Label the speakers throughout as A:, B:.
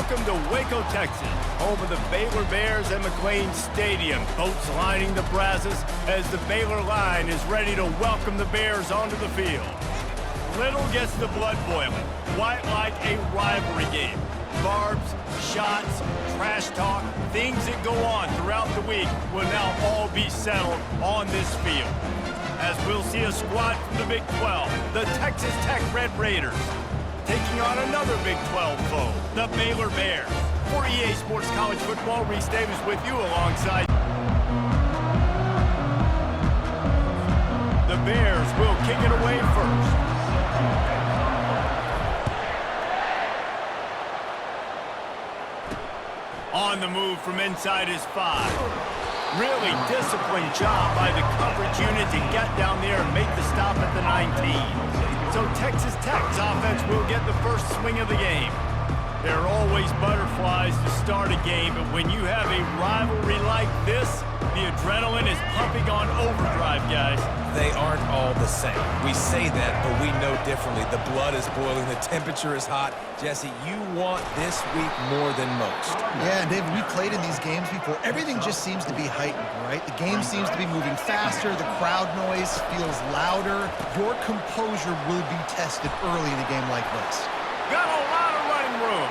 A: Welcome to Waco, Texas, home of the Baylor Bears and McLean Stadium. Boats lining the brazos as the Baylor line is ready to welcome the Bears onto the field. Little gets the blood boiling, quite like a rivalry game. Barbs, shots, trash talk, things that go on throughout the week will now all be settled on this field. As we'll see a squad from the Big 12, the Texas Tech Red Raiders, taking on another Big 12 foe, the Baylor Bears. For EA Sports College Football, Reese Davis with you alongside. The Bears will kick it away first. On the move from inside his 5. Really disciplined job by the coverage unit to get down there and make the stop at the 19. So Texas Tech's offense will get the first swing of the game. There are always butterflies to start a game, but when you have a rivalry like this, the adrenaline is pumping on overdrive, guys.
B: They aren't all the same. We say that, but we know differently. The blood is boiling. The temperature is hot. Jesse, you want this week more than most.
C: Yeah, and David, we played in these games before. Everything just seems to be heightened, right? The game seems to be moving faster. The crowd noise feels louder. Your composure will be tested early in a game like this.
A: Got a lot of running room.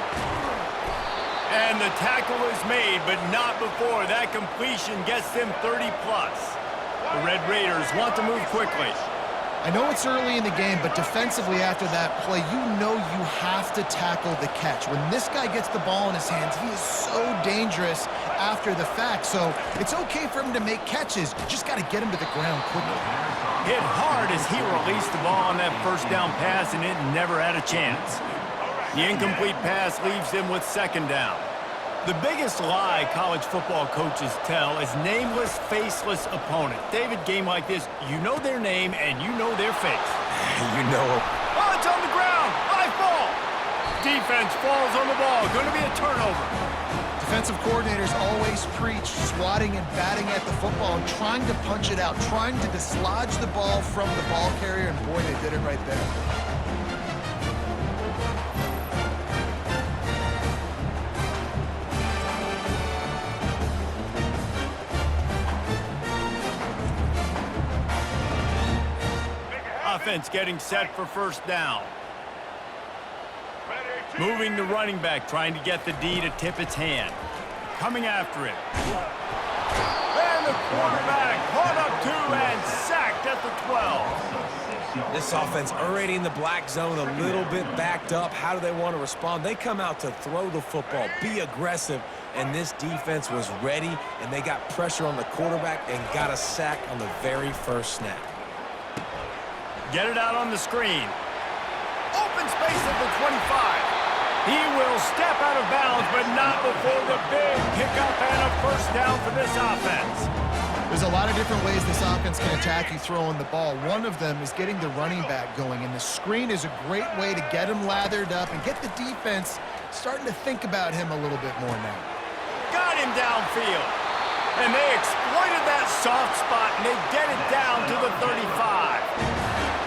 A: And the tackle is made, but not before that completion gets them 30+. The Red Raiders want to move quickly.
C: I know it's early in the game, but defensively after that play, you know you have to tackle the catch. When this guy gets the ball in his hands, he is so dangerous after the fact. So it's okay for him to make catches. You just got to get him to the ground quickly.
A: Hit hard as he released the ball on that first down pass, and it never had a chance. The incomplete pass leaves them with second down. The biggest lie college football coaches tell is nameless, faceless opponent. David, game like this, you know their name and you know their face.
B: You know.
A: Oh, it's on the ground. High ball. Defense falls on the ball. Going to be a turnover.
C: Defensive coordinators always preach swatting and batting at the football and trying to punch it out, trying to dislodge the ball from the ball carrier, and boy, they did it right there.
A: Offense getting set for first down. Moving the running back, trying to get the D to tip its hand. Coming after it. And the quarterback caught up 2 and sacked at the 12.
B: This offense already in the black zone, a little bit backed up. How do they want to respond? They come out to throw the football, be aggressive, and this defense was ready, and they got pressure on the quarterback and got a sack on the very first snap.
A: Get it out on the screen. Open space at the 25. He will step out of bounds, but not before the big pickup and a first down for this offense.
C: There's a lot of different ways this offense can attack you throwing the ball. One of them is getting the running back going, and the screen is a great way to get him lathered up and get the defense starting to think about him a little bit more now.
A: Got him downfield. And they exploited that soft spot, and they get it down to the 35.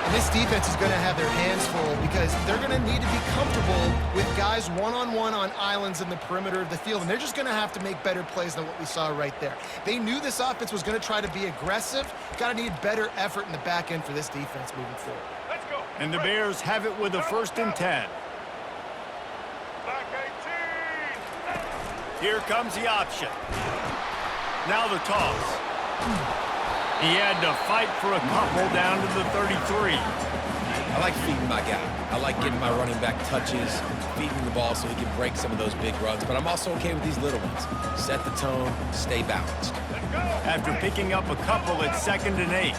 C: And this defense is going to have their hands full because they're going to need to be comfortable with guys one-on-one on islands in the perimeter of the field, and they're just going to have to make better plays than what we saw right there. They knew this offense was going to try to be aggressive. Got to need better effort in the back end for this defense moving forward.
A: Let's go. And the Bears have it with a 1st and 10. Here comes the option. Now the toss. He had to fight for a couple down to the 33.
B: I like feeding my guy. I like getting my running back touches, feeding the ball so he can break some of those big runs, but I'm also okay with these little ones. Set the tone, stay balanced.
A: After picking up a couple at 2nd and 8.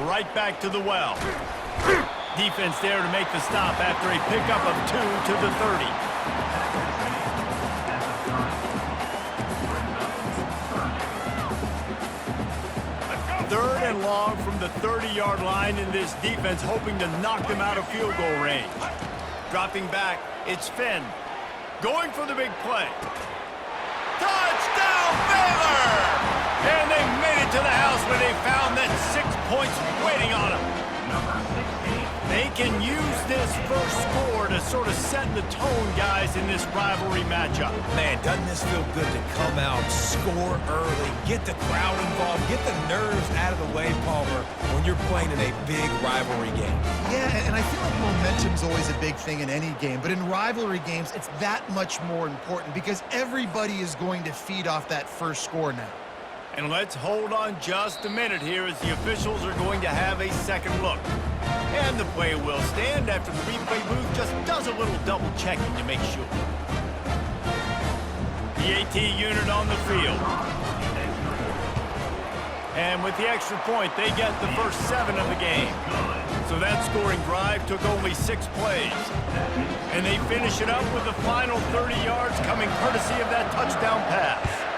A: Right back to the well. Defense there to make the stop after a pickup of 2 to the 30. Third and long from the 30-yard line, in this defense hoping to knock them out of field goal range. Dropping back, it's Finn. Going for the big play. Touchdown, Baylor! And they made it to the house where they found that 6 points waiting on them. They can use this first score to sort of set the tone, guys, in this rivalry matchup.
B: Man, doesn't this feel good to come out, score early, get the crowd involved, get the nerves out of the way, Palmer, when you're playing in a big rivalry game.
C: Yeah, and I feel like momentum's always a big thing in any game, but in rivalry games, it's that much more important because everybody is going to feed off that first score now.
A: And let's hold on just a minute here as the officials are going to have a second look. And the play will stand after the replay booth just does a little double checking to make sure. The AT unit on the field. And with the extra point, they get the first 7 of the game. So that scoring drive took only 6 plays. And they finish it up with the final 30 yards coming courtesy of that touchdown pass.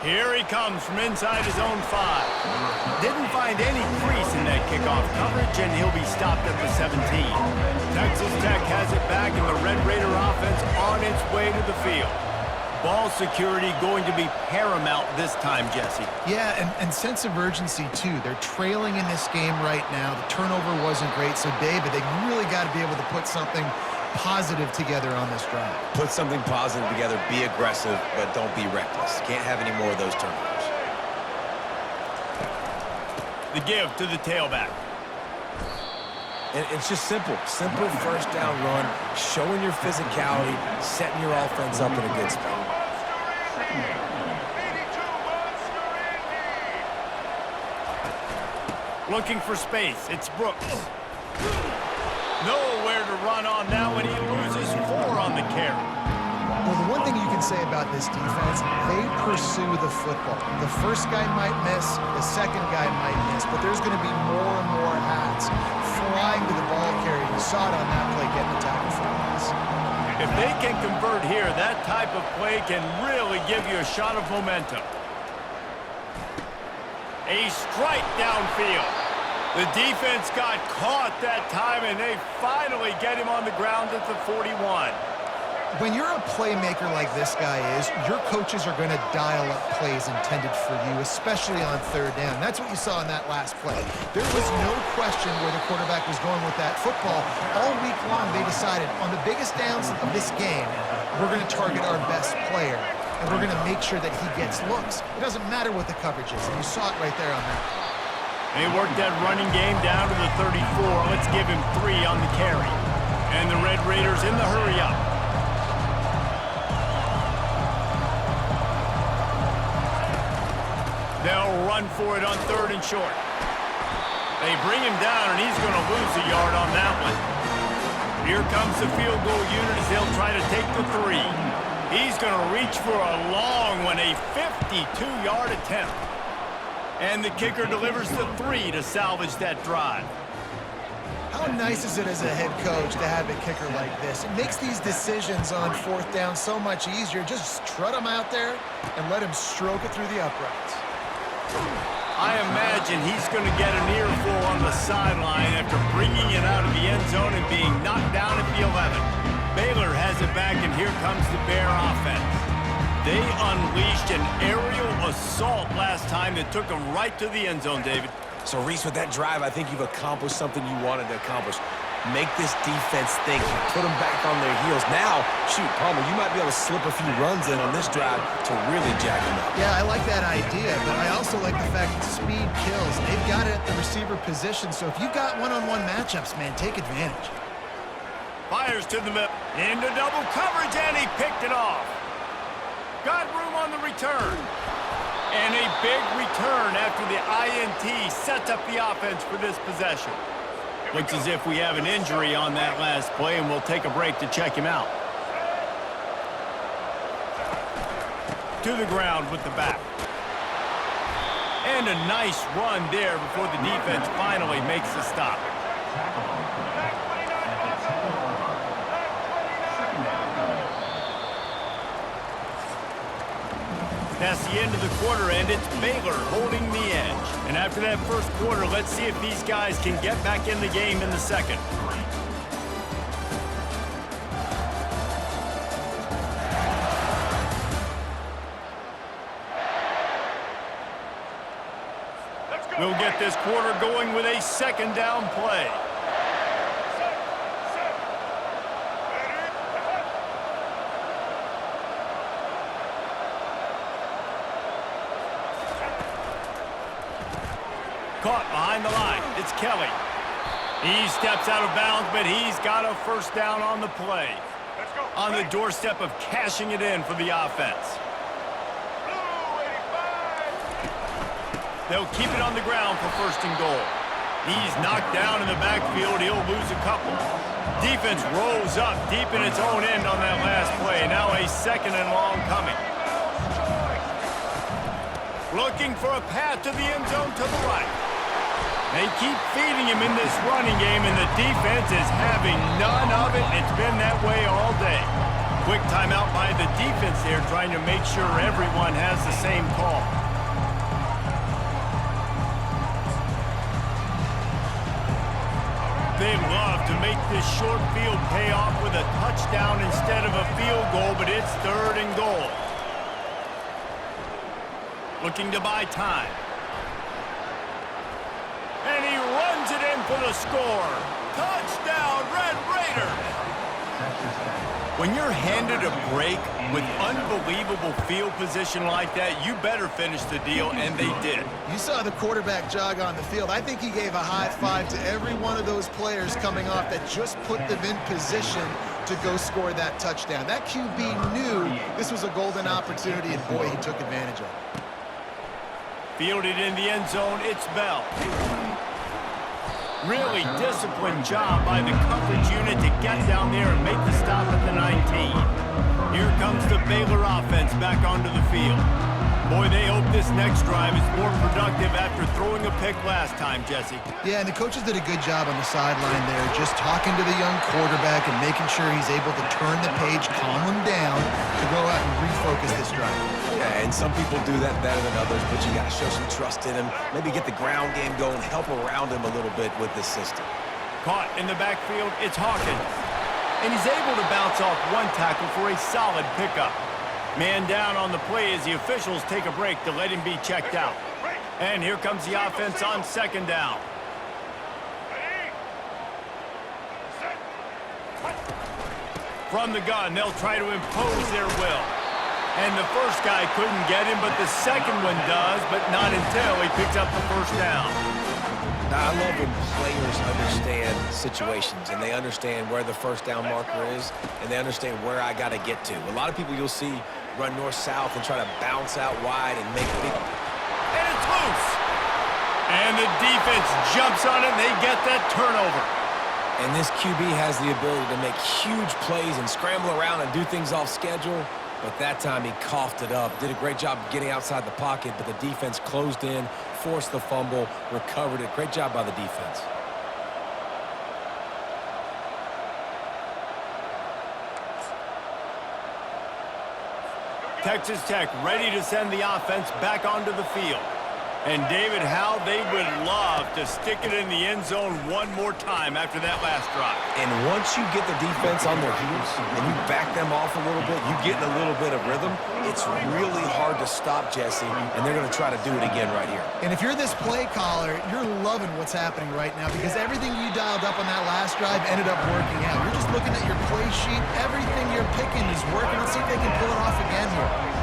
A: Here he comes from inside his own 5. Didn't find any crease in that kickoff coverage, and he'll be stopped at the 17. Texas Tech has it back, and the Red Raider offense on its way to the field. Ball security going to be paramount this time, Jesse.
C: Yeah, and sense of urgency, too. They're trailing in this game right now. The turnover wasn't great, so David, they really got to be able to put something positive together on this drive.
B: Put something positive together, be aggressive, but don't be reckless. Can't have any more of those turnovers.
A: The give to the tailback.
B: And it's just simple first down run, showing your physicality, setting your offense up in a good spot.
A: Looking for space, it's Brooks. Nowhere to run on now, and he loses 4 on the carry.
C: Well, the one thing you can say about this defense, they pursue the football. The first guy might miss, the second guy might miss, but there's going to be more and more hats flying to the ball carrier. You saw it on that play getting the tackle for loss.
A: If they can convert here, that type of play can really give you a shot of momentum. A strike downfield. The defense got caught that time, and they finally get him on the ground at the 41.
C: When you're a playmaker like this guy is, your coaches are going to dial up plays intended for you, especially on third down. That's what you saw in that last play. There was no question where the quarterback was going with that football. All week long, they decided on the biggest downs of this game, we're going to target our best player, and we're going to make sure that he gets looks. It doesn't matter what the coverage is, and you saw it right there on that.
A: They worked that running game down to the 34. Let's give him 3 on the carry. And the Red Raiders in the hurry-up. They'll run for it on 3rd and short. They bring him down, and he's going to lose a yard on that one. Here comes the field goal unit as they'll try to take the 3. He's going to reach for a long one, a 52-yard attempt. And the kicker delivers the 3 to salvage that drive.
C: How nice is it as a head coach to have a kicker like this? It makes these decisions on 4th down so much easier. Just trot him out there and let him stroke it through the uprights.
A: I imagine he's going to get an earful on the sideline after bringing it out of the end zone and being knocked down at the 11. Baylor has it back, and here comes the Bear offense. They unleashed an aerial assault last time that took them right to the end zone, David.
B: So, Reese, with that drive, I think you've accomplished something you wanted to accomplish. Make this defense think. You put them back on their heels. Now, shoot, Palmer, you might be able to slip a few runs in on this drive to really jack them up.
C: Yeah, I like that idea, but I also like the fact that speed kills. They've got it at the receiver position, so if you've got one-on-one matchups, man, take advantage.
A: Fires to the middle. Into double coverage, and he picked it off. Got room on the return. And a big return after the INT sets up the offense for this possession. Looks as if we have an injury on that last play, and we'll take a break to check him out. To the ground with the back. And a nice run there before the defense finally makes the stop. That's the end of the quarter, and it's Baylor holding the edge. And after that first quarter, let's see if these guys can get back in the game in the second. We'll get this quarter going with a second down play. Caught behind the line. It's Kelly. He steps out of bounds, but he's got a first down on the play. On the doorstep of cashing it in for the offense. They'll keep it on the ground for first and goal. He's knocked down in the backfield. He'll lose a couple. Defense rolls up deep in its own end on that last play. Now a second and long coming. Looking for a path to the end zone to the right. They keep feeding him in this running game, and the defense is having none of it. It's been that way all day. Quick timeout by the defense there, trying to make sure everyone has the same call. They love to make this short field pay off with a touchdown instead of a field goal, but it's third and goal. Looking to buy time. And he runs it in for the score. Touchdown, Red Raiders! When you're handed a break with unbelievable field position like that, you better finish the deal, and they did.
C: You saw the quarterback jog on the field. I think he gave a high five to every one of those players coming off that just put them in position to go score that touchdown. That QB knew this was a golden opportunity, and boy, he took advantage of it.
A: Fielded in the end zone, it's Bell. Really disciplined job by the coverage unit to get down there and make the stop at the 19. Here comes the Baylor offense back onto the field. Boy, they hope this next drive is more productive after throwing a pick last time, Jesse.
C: Yeah, and the coaches did a good job on the sideline there, just talking to the young quarterback and making sure he's able to turn the page, calm him down, to go out and refocus this drive.
B: Yeah, and some people do that better than others, but you got to show some trust in him, maybe get the ground game going, help around him a little bit with this system.
A: Caught in the backfield, it's Hawkins. And he's able to bounce off one tackle for a solid pickup. Man down on the play as the officials take a break to let him be checked out. And here comes the offense on second down. From the gun, they'll try to impose their will. And the first guy couldn't get him, but the second one does, but not until he picks up the first down.
B: Now, I love when players understand situations, and they understand where the first down marker is, and they understand where I got to get to. A lot of people you'll see run north-south and try to bounce out wide and make big...
A: And it's loose! And the defense jumps on it, and they get that turnover.
B: And this QB has the ability to make huge plays and scramble around and do things off schedule, but that time he coughed it up. Did a great job getting outside the pocket, but the defense closed in, forced the fumble, recovered it. Great job by the defense.
A: Texas Tech ready to send the offense back onto the field. And David, how they would love to stick it in the end zone one more time after that last drive.
B: And once you get the defense on their heels and you back them off a little bit, you get in a little bit of rhythm, it's really hard to stop, Jesse, and they're going to try to do it again right here.
C: And if you're this play caller, you're loving what's happening right now because everything you dialed up on that last drive ended up working out. You're just looking at your play sheet. Everything you're picking is working. Let's see if they can pull it off again here.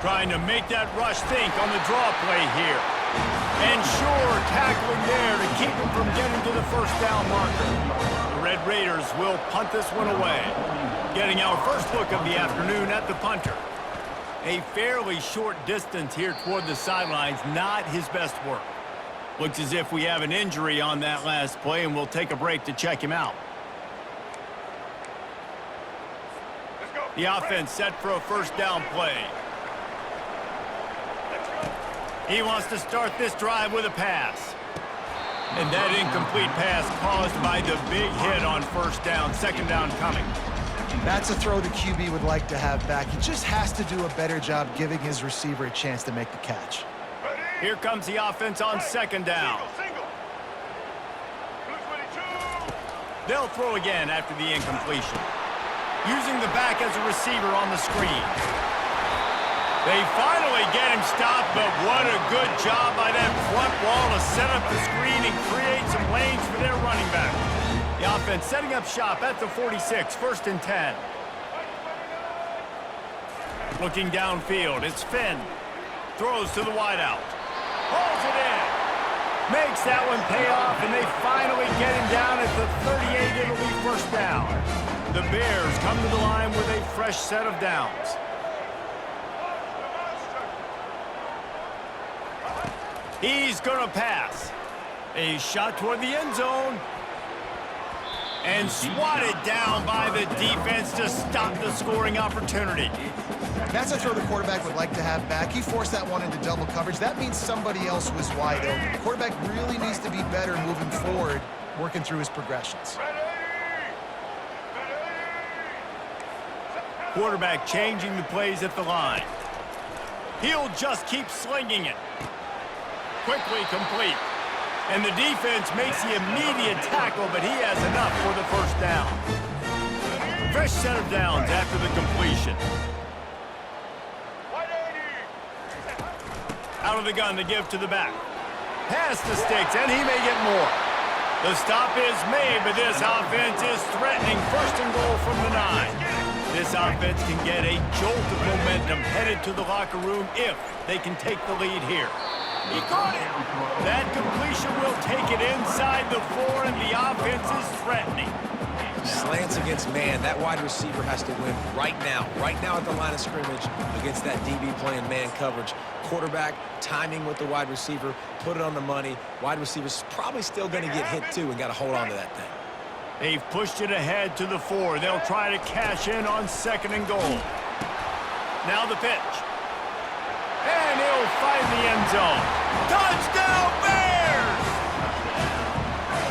A: Trying to make that rush think on the draw play here. And sure, tackling there to keep him from getting to the first down marker. The Red Raiders will punt this one away. Getting our first look of the afternoon at the punter. A fairly short distance here toward the sidelines, not his best work. Looks as if we have an injury on that last play, and we'll take a break to check him out. The offense set for a first down play. He wants to start this drive with a pass. And that incomplete pass caused by the big hit on first down, second down coming.
C: That's a throw the QB would like to have back. He just has to do a better job giving his receiver a chance to make the catch.
A: Here comes the offense on second down. They'll throw again after the incompletion. Using the back as a receiver on the screen. They finally get him stopped, but what a good job by that front wall to set up the screen and create some lanes for their running back. The offense setting up shop at the 46, 1st and 10. Looking downfield, it's Finn. Throws to the wideout. Pulls it in. Makes that one pay off, and they finally get him down at the 38. It'll be 1st down. The Bears come to the line with a fresh set of downs. He's going to pass. A shot toward the end zone. And swatted down by the defense to stop the scoring opportunity.
C: That's a throw the quarterback would like to have back. He forced that one into double coverage. That means somebody else was wide open. The quarterback really needs to be better moving forward, working through his progressions.
A: Quarterback changing the plays at the line. He'll just keep slinging it. Quickly complete. And the defense makes the immediate tackle, but he has enough for the 1st down. Fresh set of downs after the completion. Out of the gun to give to the back. Past the sticks, and he may get more. The stop is made, but this offense is threatening 1st and goal from the 9. This offense can get a jolt of momentum headed to the locker room if they can take the lead here. He caught it. That completion will take it inside the 4, and the offense is threatening.
B: Slants against man. That wide receiver has to win right now at the line of scrimmage against that DB playing man coverage. Quarterback, timing with the wide receiver, put it on the money. Wide receiver's probably still going to get hit too and got to hold on to that thing.
A: They've pushed it ahead to the 4. They'll try to cash in on 2nd and goal. Now the pitch. And he'll find the end zone. Touchdown, Bears!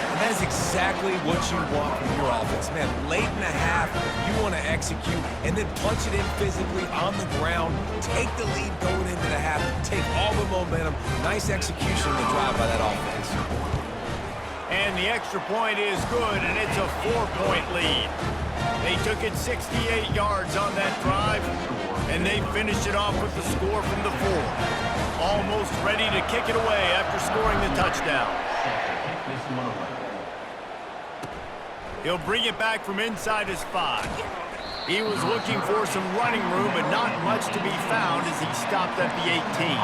B: And that is exactly what you want from your offense, man. Late in the half, you want to execute and then punch it in physically on the ground. Take the lead going into the half. Take all the momentum. Nice execution on the drive by that offense.
A: And the extra point is good, and it's a 4-point lead. They took it 68 yards on that drive, and they finished it off with the score from the 4. Almost ready to kick it away after scoring the touchdown. He'll bring it back from inside his 5. He was looking for some running room, but not much to be found as he stopped at the 18.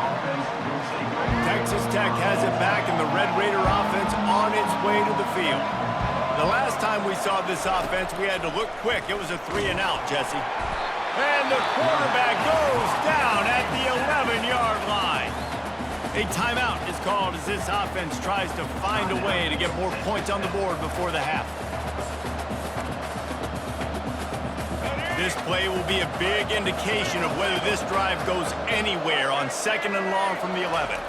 A: Texas Tech has it back, and the Red Raider offense on its way to the field. The last time we saw this offense, we had to look quick. It was a 3-and-out, Jesse. And the quarterback goes down at the 11-yard line. A timeout is called as this offense tries to find a way to get more points on the board before the half. This play will be a big indication of whether this drive goes anywhere on 2nd and long from the 11.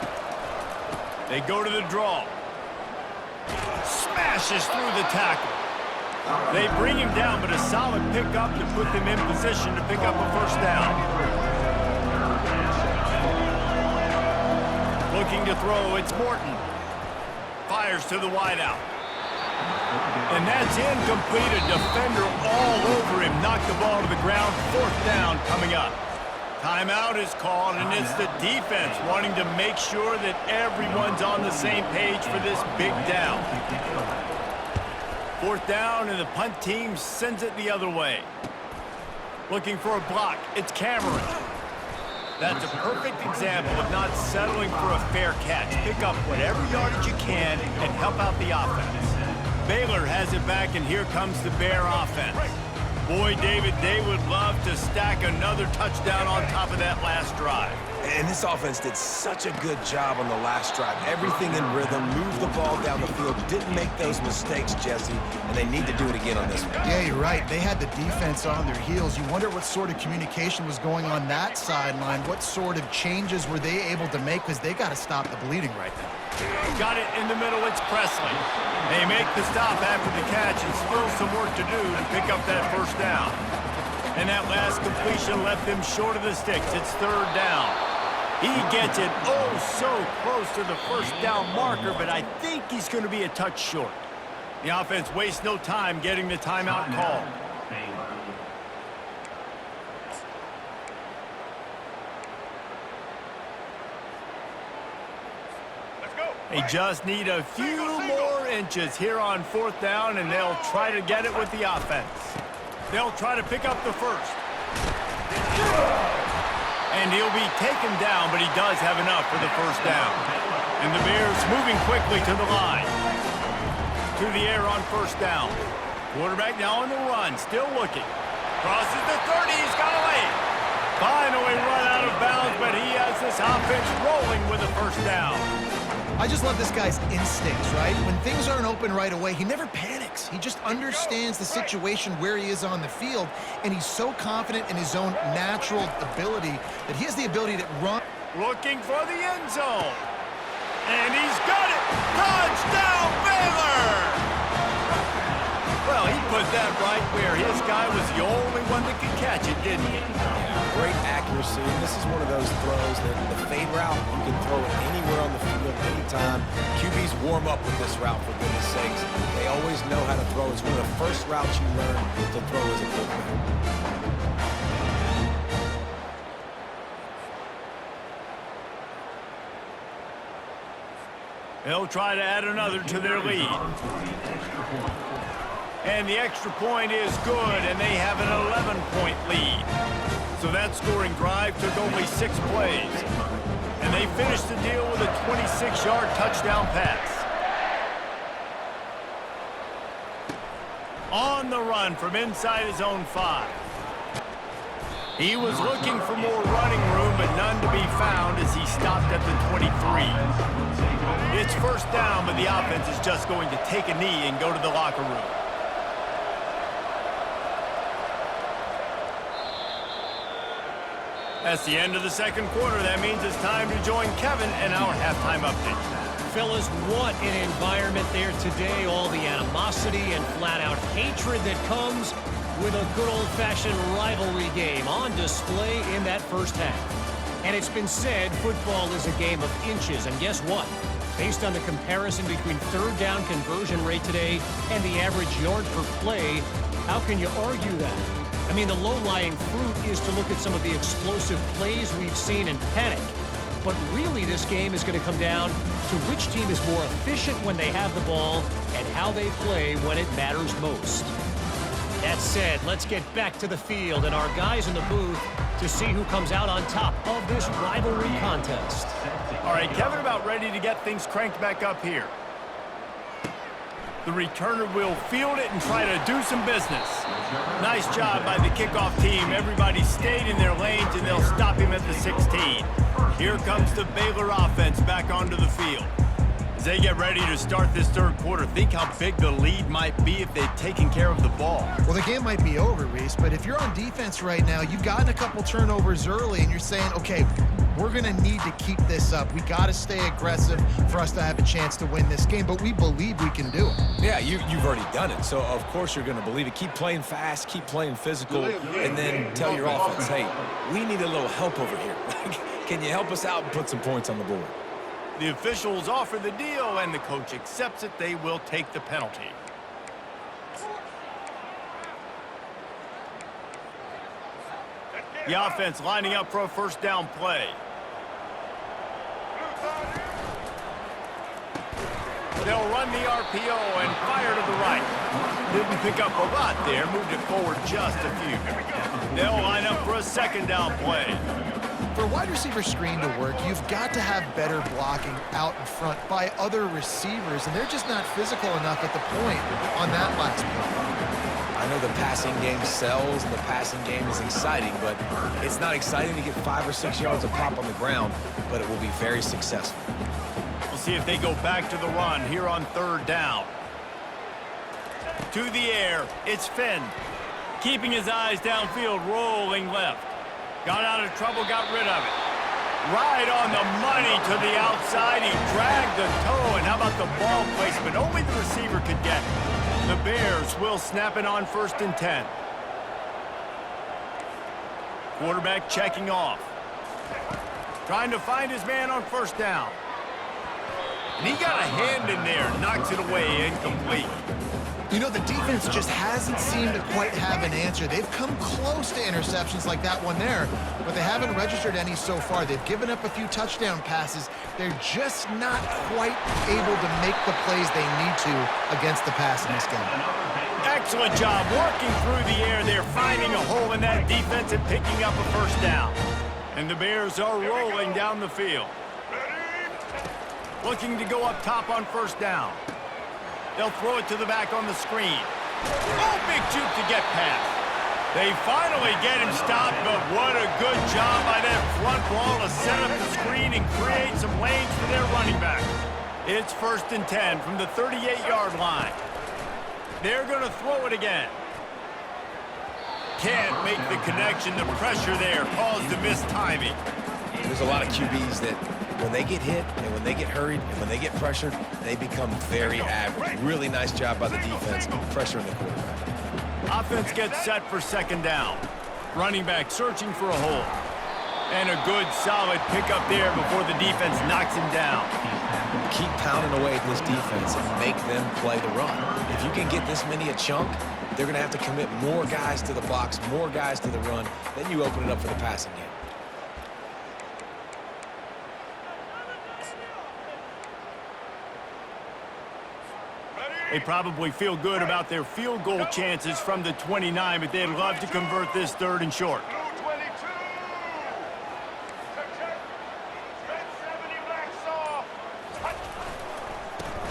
A: They go to the draw. Smashes through the tackle. They bring him down, but a solid pickup to put them in position to pick up a 1st down. Looking to throw, it's Morton. Fires to the wideout. And that's incomplete. A defender all over him. Knocked the ball to the ground. 4th down coming up. Timeout is called, and it's the defense wanting to make sure that everyone's on the same page for this big down. 4th down, and the punt team sends it the other way. Looking for a block. It's Cameron. That's a perfect example of not settling for a fair catch. Pick up whatever yardage you can and help out the offense. Baylor has it back, and here comes the Bear offense. Boy, David, they would love to stack another touchdown on top of that last drive.
B: And this offense did such a good job on the last drive. Everything in rhythm, moved the ball down the field, didn't make those mistakes, Jesse, and they need to do it again on this one.
C: Yeah, you're right. They had the defense on their heels. You wonder what sort of communication was going on that sideline. What sort of changes were they able to make, because they got to stop the bleeding right now.
A: Got it in the middle. It's Presley. They make the stop after the catch, and still some work to do to pick up that 1st down. And that last completion left them short of the sticks. It's 3rd down. He gets it so close to the 1st down marker, but I think he's going to be a touch short. The offense wastes no time getting the timeout called. They just need a few more inches here on 4th down, and they'll try to get it with the offense. They'll try to pick up the first. And he'll be taken down, but he does have enough for the first down. And the Bears moving quickly to the line. To the air on 1st down. Quarterback now on the run, still looking. Crosses the 30, he's got away. Finally run out of bounds, but he has this offense rolling with a first down.
C: I just love this guy's instincts, right? When things aren't open right away, he never panics. He just understands the situation where he is on the field, and he's so confident in his own natural ability that he has the ability to run.
A: Looking for the end zone. And he's got it! Touchdown, Baylor! Well, he put that right where his guy was the only one that could catch it, didn't he?
B: Great accuracy, and this is one of those throws that the fade route, you can throw it anywhere on the field, anytime. QBs warm up with this route, for goodness sakes. They always know how to throw. It's one of the first routes you learn to throw as a quarterback.
A: They'll try to add another to their lead. And the extra point is good, and they have an 11-point lead. So that scoring drive took only 6 plays. And they finished the deal with a 26-yard touchdown pass. On the run from inside his own 5. He was looking for more running room, but none to be found as he stopped at the 23. It's 1st down, but the offense is just going to take a knee and go to the locker room. That's the end of the 2nd quarter. That means it's time to join Kevin in our halftime update.
D: Fellas, what an environment there today. All the animosity and flat-out hatred that comes with a good old-fashioned rivalry game on display in that first half. And it's been said football is a game of inches. And guess what? Based on the comparison between 3rd down conversion rate today and the average yard per play, how can you argue that? I mean, the low-lying fruit is to look at some of the explosive plays we've seen and panic. But really, this game is going to come down to which team is more efficient when they have the ball and how they play when it matters most. That said, let's get back to the field and our guys in the booth to see who comes out on top of this rivalry contest.
A: All right, Kevin, about ready to get things cranked back up here. The returner will field it and try to do some business. Nice job by the kickoff team. Everybody stayed in their lanes, and they'll stop him at the 16. Here comes the Baylor offense back onto the field. As they get ready to start this 3rd quarter, think how big the lead might be if they've taken care of the ball.
C: Well, the game might be over, Reese, but if you're on defense right now, you've gotten a couple turnovers early, and you're saying, okay, we're going to need to keep this up. We got to stay aggressive for us to have a chance to win this game, but we believe we can do it.
B: Yeah, you've already done it, so of course you're going to believe it. Keep playing fast, keep playing physical, and then tell your offense, hey, we need a little help over here. Can you help us out and put some points on the board?
A: The officials offer the deal, and the coach accepts it. They will take the penalty. The offense lining up for a 1st down play. They'll run the RPO and fire to the right. Didn't pick up a lot there, moved it forward just a few. They'll line up for a 2nd down play.
C: For a wide receiver screen to work, you've got to have better blocking out in front by other receivers, and they're just not physical enough at the point on that last play.
B: I know the passing game sells and the passing game is exciting, but it's not exciting to get 5 or 6 yards of pop on the ground, but it will be very successful.
A: We'll see if they go back to the run here on 3rd down. To the air, it's Finn. Keeping his eyes downfield, rolling left. Got out of trouble, got rid of it. Right on the money to the outside. He dragged the toe, and how about the ball placement? Only the receiver could get it. The Bears will snap it on 1st and 10. Quarterback checking off. Trying to find his man on 1st down. And he got a hand in there, knocks it away, incomplete.
C: You know, the defense just hasn't seemed to quite have an answer. They've come close to interceptions like that one there, but they haven't registered any so far. They've given up a few touchdown passes. They're just not quite able to make the plays they need to against the pass in this game.
A: Excellent job working through the air there, finding a hole in that defense and picking up a first down. And the Bears are rolling down the field. Looking to go up top on first down. They'll throw it to the back on the screen. Oh, big juke to get past. They finally get him stopped, but what a good job by that front ball to set up the screen and create some lanes for their running back. It's 1st and 10 from the 38-yard line. They're going to throw it again. Can't make the connection. The pressure there caused the mistiming.
B: There's a lot of QBs that when they get hit and when they get hurried and when they get pressured, they become very average. Really nice job by the defense pressuring the quarterback.
A: Offense gets set for 2nd down. Running back searching for a hole. And a good solid pickup there before the defense knocks him down.
B: Keep pounding away at this defense and make them play the run. If you can get this many a chunk, they're going to have to commit more guys to the box, more guys to the run. Then you open it up for the passing game.
A: They probably feel good about their field goal chances from the 29, but they'd love to convert this 3rd and short.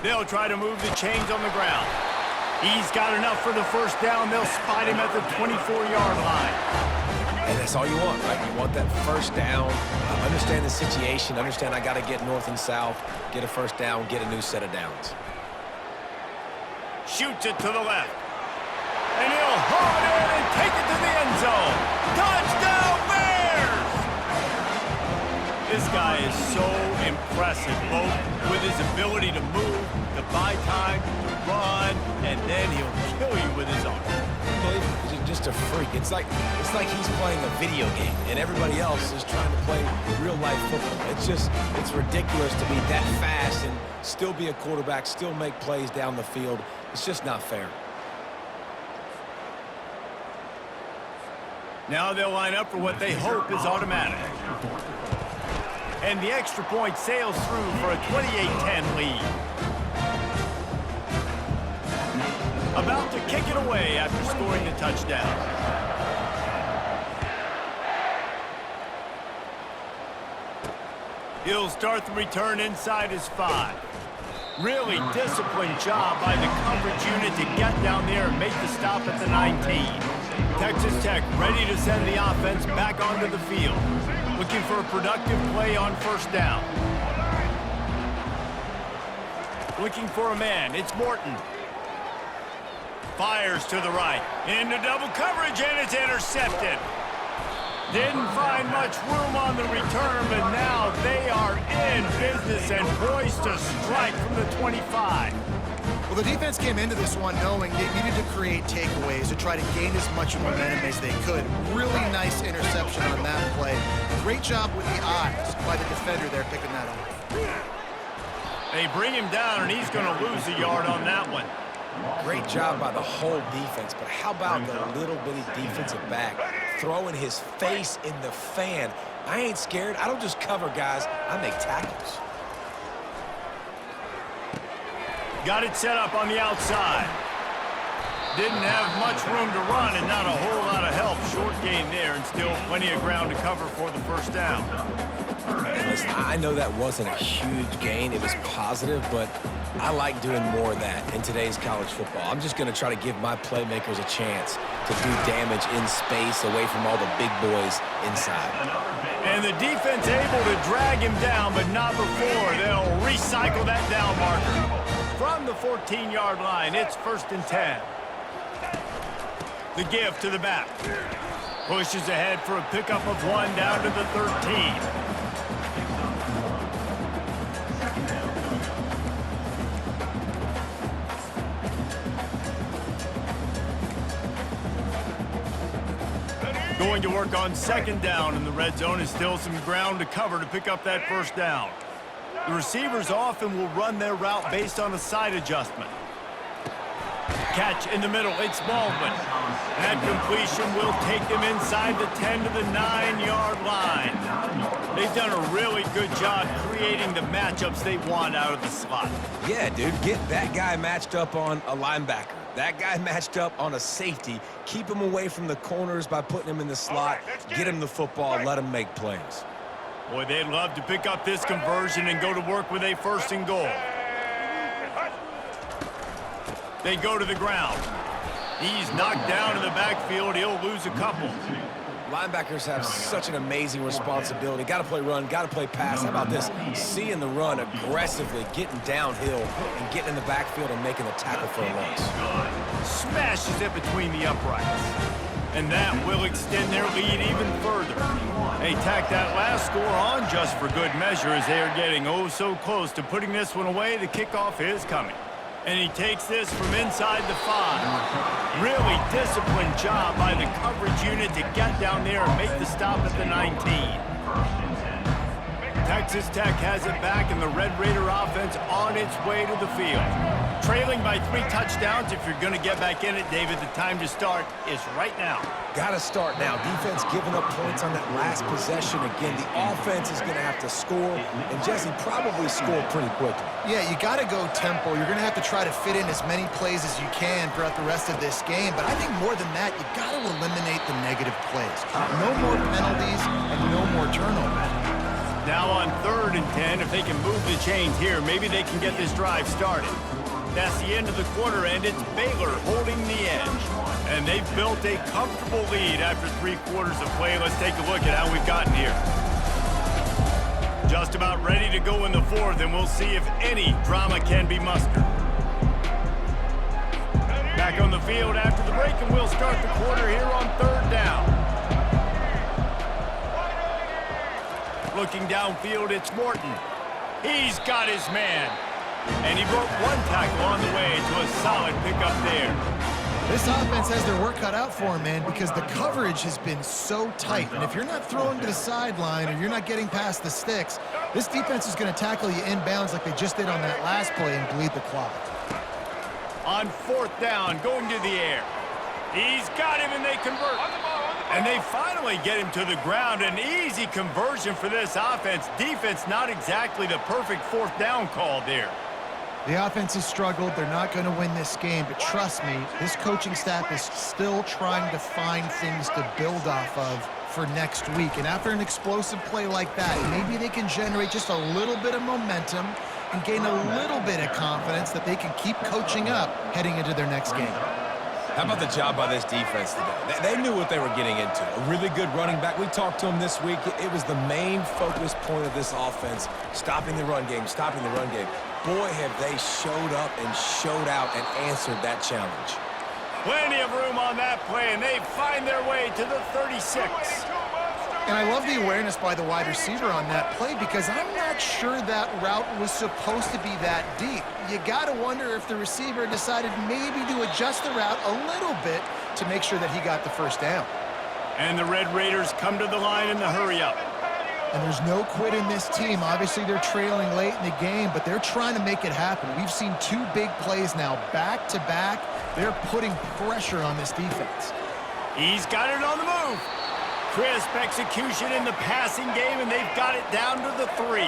A: They'll try to move the chains on the ground. He's got enough for the first down. They'll spot him at the 24-yard line.
B: And that's all you want, right? You want that first down. Understand the situation. Understand I got to get north and south, get a first down, get a new set of downs.
A: Shoots it to the left. And he'll haul it in and take it to the end zone. Touchdown, Bears! This guy is so impressive, both with his ability to move, to buy time, to run, and then he'll kill you with his arm.
B: He's just a freak. It's like he's playing a video game, and everybody else is trying to play real-life football. It's ridiculous to be that fast and still be a quarterback, still make plays down the field. It's just not fair.
A: Now they'll line up for what they hope is automatic. And the extra point sails through for a 28-10 lead. About to kick it away after scoring the touchdown. He'll start the return inside his 5. Really disciplined job by the coverage unit to get down there and make the stop at the 19. Texas Tech ready to send the offense back onto the field. Looking for a productive play on first down. Looking for a man. It's Morton. Fires to the right. Into double coverage, and it's intercepted. Didn't find much room on the return, but now they are in business and poised to strike from the 25.
C: Well, the defense came into this one knowing they needed to create takeaways to try to gain as much momentum as they could. Really nice interception on that play. Great job with the eyes by the defender there picking that off.
A: They bring him down, and he's going to lose a yard on that one.
B: Great job by the whole defense, but how about the little bitty defensive back throwing his face in the fan? I ain't scared. I don't just cover guys. I make tackles.
A: Got it set up on the outside. Didn't have much room to run and not a whole lot of help. Short gain there and still plenty of ground to cover for the first down.
B: And listen, I know that wasn't a huge gain. It was positive, but I like doing more of that in today's college football. I'm just going to try to give my playmakers a chance to do damage in space away from all the big boys inside.
A: And the defense able to drag him down, but not before. They'll recycle that down marker. From the 14-yard line, it's 1st and 10. The give to the back. Pushes ahead for a pickup of 1 down to the 13. Going to work on 2nd down in the red zone. Is still some ground to cover to pick up that first down. The receivers often will run their route based on a side adjustment. catch in the middle. It's Baldwin. That completion will take them inside the 10 to the 9-yard line. They've done a really good job creating the matchups they want out of the slot.
B: Yeah, dude, get that guy matched up on a linebacker. That guy matched up on a safety. Keep him away from the corners by putting him in the slot. Get him the football. Let him make plays.
A: Boy, they'd love to pick up this conversion and go to work with a 1st and goal. They go to the ground. He's knocked down in the backfield. He'll lose a couple.
B: Linebackers have such an amazing responsibility. Got to play run, got to play pass. How about this? Seeing the run aggressively, getting downhill, and getting in the backfield and making the tackle for a loss.
A: Smashes it between the uprights. And that will extend their lead even further. They tack that last score on just for good measure as they are getting oh so close to putting this one away. The kickoff is coming. And he takes this from inside the 5. Really disciplined job by the coverage unit to get down there and make the stop at the 19. Texas Tech has it back, and the Red Raider offense on its way to the field. Trailing by 3 touchdowns. If you're going to get back in it, David, the time to start is right now.
B: Got to start now. Defense giving up points on that last possession. Again, the offense is going to have to score, and Jesse probably score pretty quickly.
C: Yeah, you got to go tempo. You're going to have to try to fit in as many plays as you can throughout the rest of this game. But I think more than that, you got to eliminate the negative plays. No more penalties and no more turnovers.
A: Now on 3rd and 10, if they can move the chains here, maybe they can get this drive started. That's the end of the quarter, and it's Baylor holding the edge. And they've built a comfortable lead after 3 quarters of play. Let's take a look at how we've gotten here. Just about ready to go in the 4th, and we'll see if any drama can be mustered. Back on the field after the break, and we'll start the quarter here on 3rd down. Looking downfield, it's Morton. He's got his man. And he broke 1 tackle on the way to a solid pickup there.
C: This offense has their work cut out for them, man, because the coverage has been so tight. And if you're not throwing to the sideline or you're not getting past the sticks, this defense is going to tackle you inbounds like they just did on that last play and bleed the clock.
A: On 4th down, going to the air. He's got him, and they convert. And they finally get him to the ground. An easy conversion for this offense. Defense, not exactly the perfect 4th down call there.
C: The offense has struggled. They're not going to win this game. But trust me, this coaching staff is still trying to find things to build off of for next week. And after an explosive play like that, maybe they can generate just a little bit of momentum and gain a little bit of confidence that they can keep coaching up heading into their next game.
B: How about the job by this defense today? They knew what they were getting into. A really good running back. We talked to him this week. It was the main focus point of this offense, stopping the run game, stopping the run game. Boy, have they showed up and showed out and answered that challenge.
A: Plenty of room on that play, and they find their way to the 36.
C: And I love the awareness by the wide receiver on that play because I'm not sure that route was supposed to be that deep. You got to wonder if the receiver decided maybe to adjust the route a little bit to make sure that he got the 1st down.
A: And the Red Raiders come to the line in the hurry-up.
C: And there's no quit in this team. Obviously, they're trailing late in the game, but they're trying to make it happen. We've seen 2 big plays now, back-to-back. They're putting pressure on this defense.
A: He's got it on the move. Crisp execution in the passing game, and they've got it down to the 3.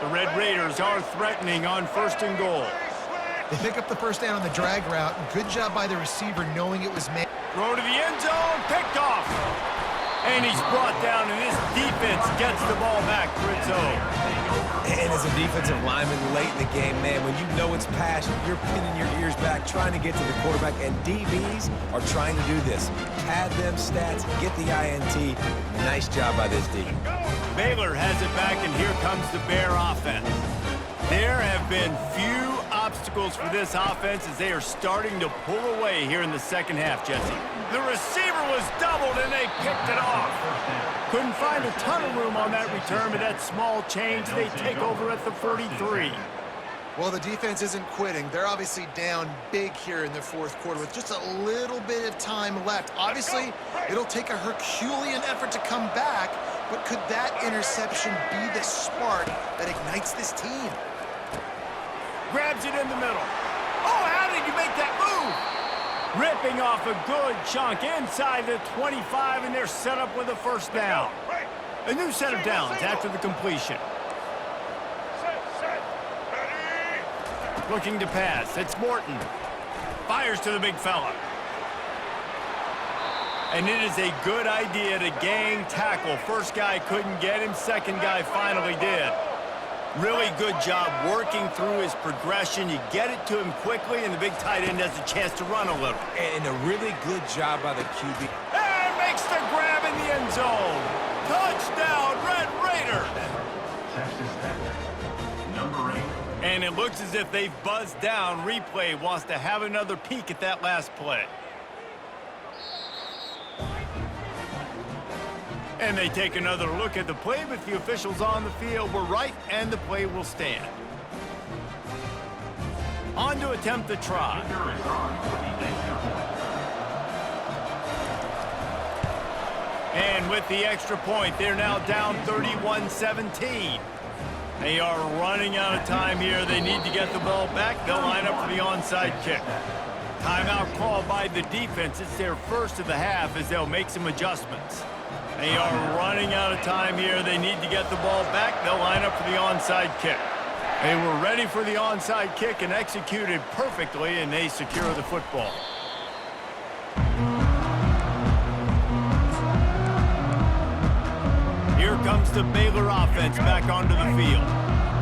A: The Red Raiders are threatening on 1st and goal.
C: They pick up the 1st down on the drag route. Good job by the receiver knowing it was made.
A: Throw to the end zone, picked off. And he's brought down, and this defense gets the ball back for its own.
B: And as a defensive lineman late in the game, man, when you know it's passion, you're pinning your ears back, trying to get to the quarterback, and DBs are trying to do this. Pad them stats, get the INT. Nice job by this D.
A: Baylor has it back, and here comes the Bear offense. There have been few obstacles for this offense as they are starting to pull away here in the 2nd half, Jesse. The receiver was doubled, and they picked it off. Couldn't find a ton of room on that return, but that small change, they take over at the 43.
C: Well, the defense isn't quitting. They're obviously down big here in the 4th quarter with just a little bit of time left. Obviously, it'll take a Herculean effort to come back, but could that interception be the spark that ignites this team?
A: Grabs it in the middle. Oh, how did you make that move? Ripping off a good chunk inside the 25, and they're set up with a first down. A new set of downs after the completion. Looking to pass. It's Morton. Fires to the big fella. And it is a good idea to gang tackle. First guy couldn't get him. Second guy finally did. Really good job working through his progression. You get it to him quickly, and the big tight end has a chance to run a little.
B: And a really good job by the QB.
A: And makes the grab in the end zone. Touchdown, Red Raiders.
E: Number 8.
A: And it looks as if they've buzzed down. Replay wants to have another peek at that last play. And they take another look at the play, but the officials on the field were right, and the play will stand. On to attempt the try. And with the extra point, they're now down 31-17. They are running out of time here. They need to get the ball back. They'll line up for the onside kick. Timeout called by the defense. It's their first of the half as they'll make some adjustments. They are running out of time here. They need to get the ball back. They'll line up for the onside kick. They were ready for the onside kick and executed perfectly, and they secure the football. Here comes the Baylor offense back onto the field.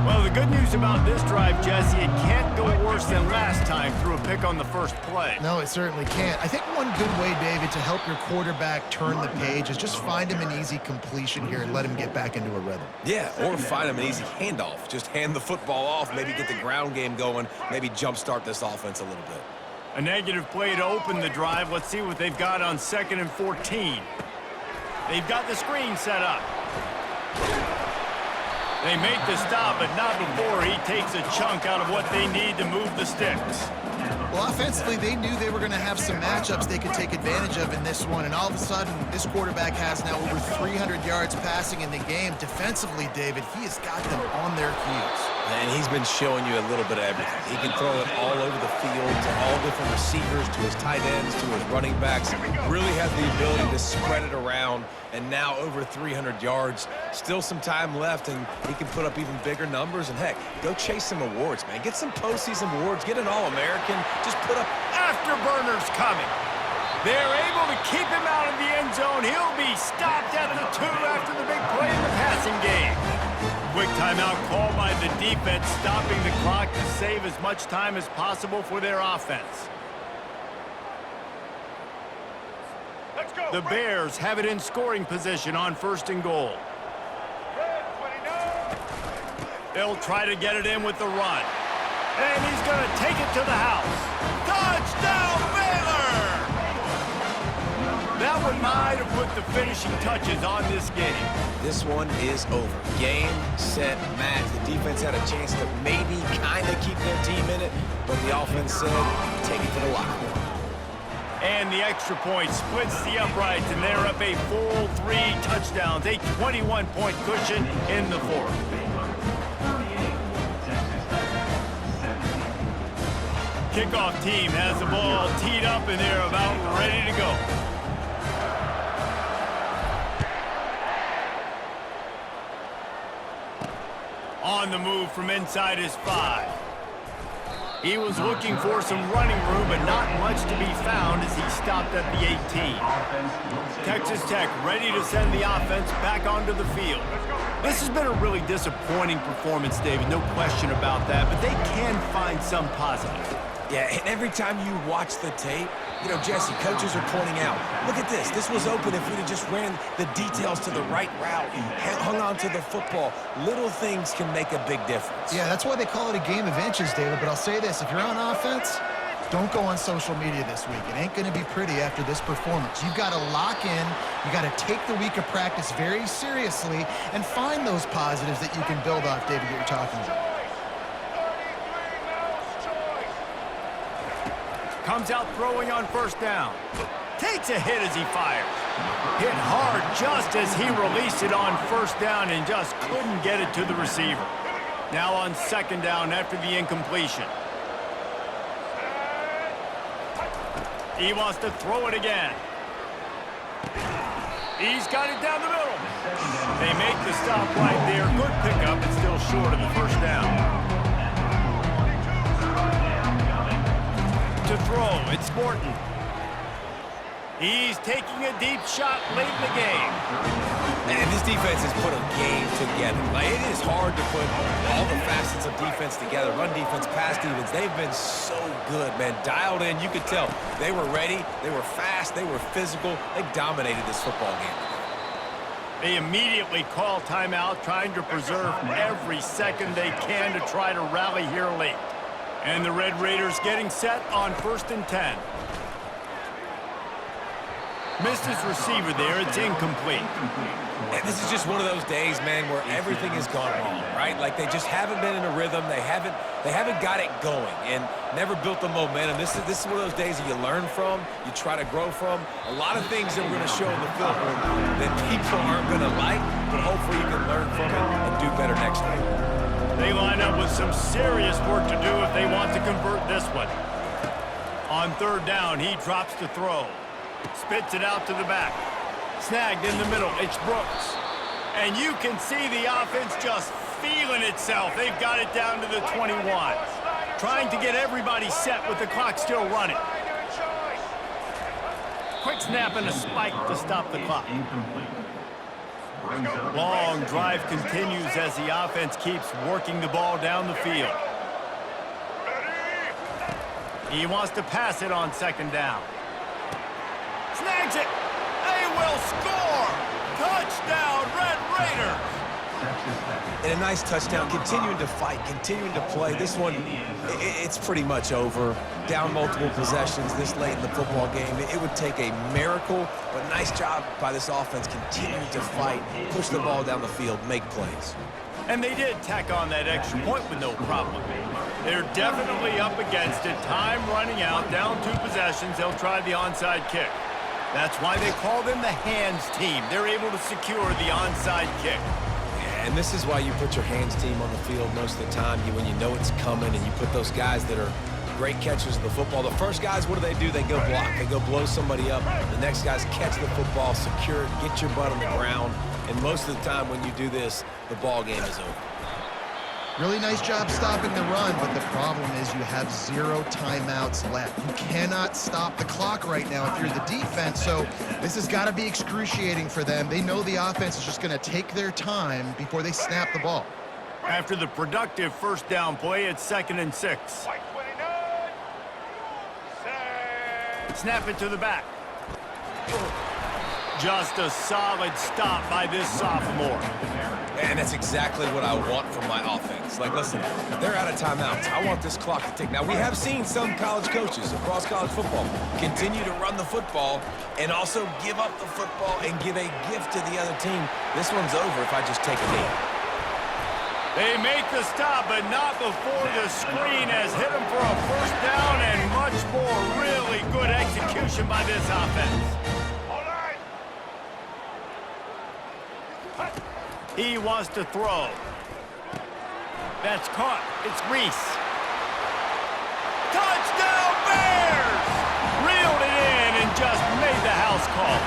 A: Well, the good news about this drive, Jesse, it can't go worse than last time through a pick on the first play.
C: No, it certainly can't. I think one good way, David, to help your quarterback turn the page is just find him an easy completion here and let him get back into a rhythm.
B: Yeah, or find him an easy handoff. Just hand the football off, maybe get the ground game going, maybe jumpstart this offense a little bit.
A: A negative play to open the drive. Let's see what they've got on 2nd and 14. They've got the screen set up. They make the stop, but not before he takes a chunk out of what they need to move the sticks.
C: Well, offensively, they knew they were going to have some matchups they could take advantage of in this one, and all of a sudden, this quarterback has now over 300 yards passing in the game. Defensively, David, he has got them on their heels.
B: And he's been showing you a little bit of everything. He can throw it all over the field to all different receivers, to his tight ends, to his running backs. Really has the ability to spread it around, and now over 300 yards. Still some time left, and he can put up even bigger numbers. And, heck, go chase some awards, man. Get some postseason awards. Get an All-American. Just put up...
A: Afterburners coming. They're able to keep him out of the end zone. He'll be stopped at the 2 after the big play in the passing game. Quick timeout called by the defense, stopping the clock to save as much time as possible for their offense.
E: Let's go.
A: The Bears have it in scoring position on 1st and goal. They'll try to get it in with the run. And he's going to take it to the house. Touchdown, Baylor! That one might have put the finishing touches on this game.
B: This one is over. Game, set, match. The defense had a chance to maybe kind of keep their team in it, but the offense said, take it to the locker room.
A: And the extra point splits the uprights, and they're up a full 3 touchdowns, a 21-point cushion in the 4th. Kickoff team has the ball teed up, and they're about ready to go. On the move from inside his 5. He was looking for some running room, but not much to be found as he stopped at the 18. Texas Tech ready to send the offense back onto the field. This has been a really disappointing performance, David, no question about that, but they can find some positive.
B: Yeah, and every time you watch the tape, you know, Jesse, coaches are pointing out, look at this. This was open if we'd have just ran the details to the right route, hung on to the football. Little things can make a big difference.
C: Yeah, that's why they call it a game of inches, David. But I'll say this, if you're on offense, don't go on social media this week. It ain't going to be pretty after this performance. You've got to lock in. You got to take the week of practice very seriously and find those positives that you can build off, David, that you're talking about.
A: Comes out throwing on 1st down. Takes a hit as he fires. Hit hard just as he released it on 1st down and just couldn't get it to the receiver. Now on 2nd down after the incompletion. He wants to throw it again. He's got it down the middle. They make the stop right there. Good pickup, but still short of the first down. To throw, it's Morton. He's taking a deep shot late in the game.
B: And this defense has put a game together. Like, it is hard to put all the facets of defense together. Run defense, pass defense, they've been so good, man. Dialed in, you could tell. They were ready, they were fast, they were physical. They dominated this football game.
A: They immediately call timeout, trying to preserve every second they can to try to rally here late. And the Red Raiders getting set on 1st and 10. Missed his receiver there. It's incomplete.
B: And this is just one of those days, man, where everything has gone wrong, right? Like, they just haven't been in a rhythm. They haven't got it going and never built the momentum. This is one of those days that you learn from, you try to grow from. A lot of things that we're going to show in the film that people aren't going to like, but hopefully you can learn from it and do better next week.
A: They line up with some serious work to do if they want to convert this one. On 3rd down, he drops to throw. Spits it out to the back. Snagged in the middle. It's Brooks. And you can see the offense just feeling itself. They've got it down to the 21. Trying to get everybody set with the clock still running. Quick snap and a spike to stop the clock. Long drive continues as the offense keeps working the ball down the field. He wants to pass it on 2nd down. Snags it. They will score. Touchdown, Red Raiders.
B: And a nice touchdown, continuing to fight, continuing to play. This one, it's pretty much over. Down multiple possessions this late in the football game. It would take a miracle, but nice job by this offense continuing to fight, push the ball down the field, make plays.
A: And they did tack on that extra point with no problem. They're definitely up against it. Time running out, down 2 possessions. They'll try the onside kick. That's why they call them the hands team. They're able to secure the onside kick.
B: And this is why you put your hands team on the field most of the time, when you know it's coming, and you put those guys that are great catchers of the football. The first guys, what do? They go block. They go blow somebody up. The next guys catch the football, secure it, get your butt on the ground. And most of the time when you do this, the ball game is over.
C: Really nice job stopping the run, but the problem is you have 0 timeouts left. You cannot stop the clock right now if you're the defense, so this has got to be excruciating for them. They know the offense is just going to take their time before they snap the ball.
A: After the productive 1st down play, it's 2nd and 6. Snap it to the back. Just a solid stop by this sophomore.
B: And that's exactly what I want from my offense. Like, listen, they're out of timeouts. I want this clock to tick. Now, we have seen some college coaches across college football continue to run the football and also give up the football and give a gift to the other team. This one's over if I just take a knee.
A: They make the stop, but not before the screen has hit them for a 1st down and much more. Really good execution by this offense. He wants to throw. That's caught. It's Reese. Touchdown, Bears! Reeled it in and just made the house call.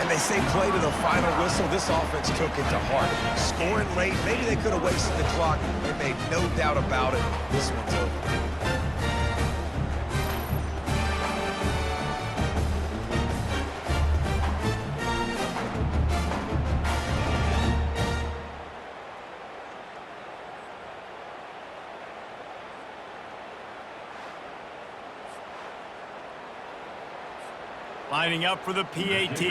B: And they say play to the final whistle. This offense took it to heart. Scoring late, maybe they could have wasted the clock. They made no doubt about it. This one's over.
A: Lining up for the PAT.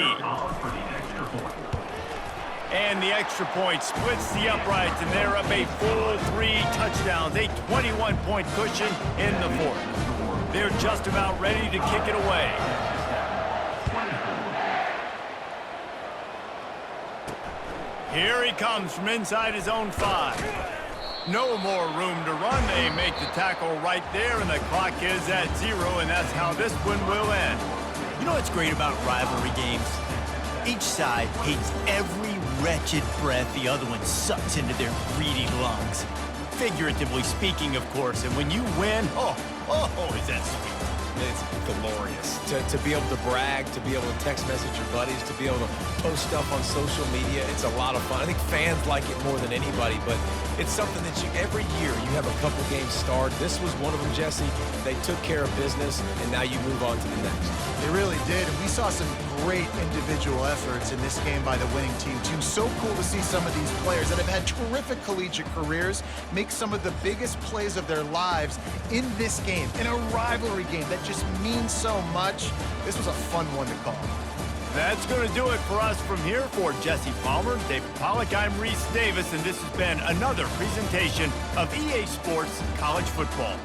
A: And the extra point splits the uprights, and they're up a full 3 touchdowns, a 21-point cushion in the 4th. They're just about ready to kick it away. Here he comes from inside his own 5. No more room to run. They make the tackle right there, and the clock is at 0, and that's how this one will end.
F: You know what's great about rivalry games? Each side hates every wretched breath the other one sucks into their greedy lungs. Figuratively speaking, of course, and when you win, oh, is that sweet.
B: It's glorious to be able to brag, to be able to text message your buddies, to be able to post stuff on social media. It's a lot of fun. I think fans like it more than anybody, but it's something that every year you have a couple games starred. This was one of them, Jesse. They took care of business, and now you move on to the next.
C: They really did, and we saw some great individual efforts in this game by the winning team, too. So cool to see some of these players that have had terrific collegiate careers make some of the biggest plays of their lives in this game, in a rivalry game that just means so much. This was a fun one to call.
A: That's going to do it for us from here. For Jesse Palmer, David Pollack, I'm Reese Davis, and this has been another presentation of EA Sports College Football.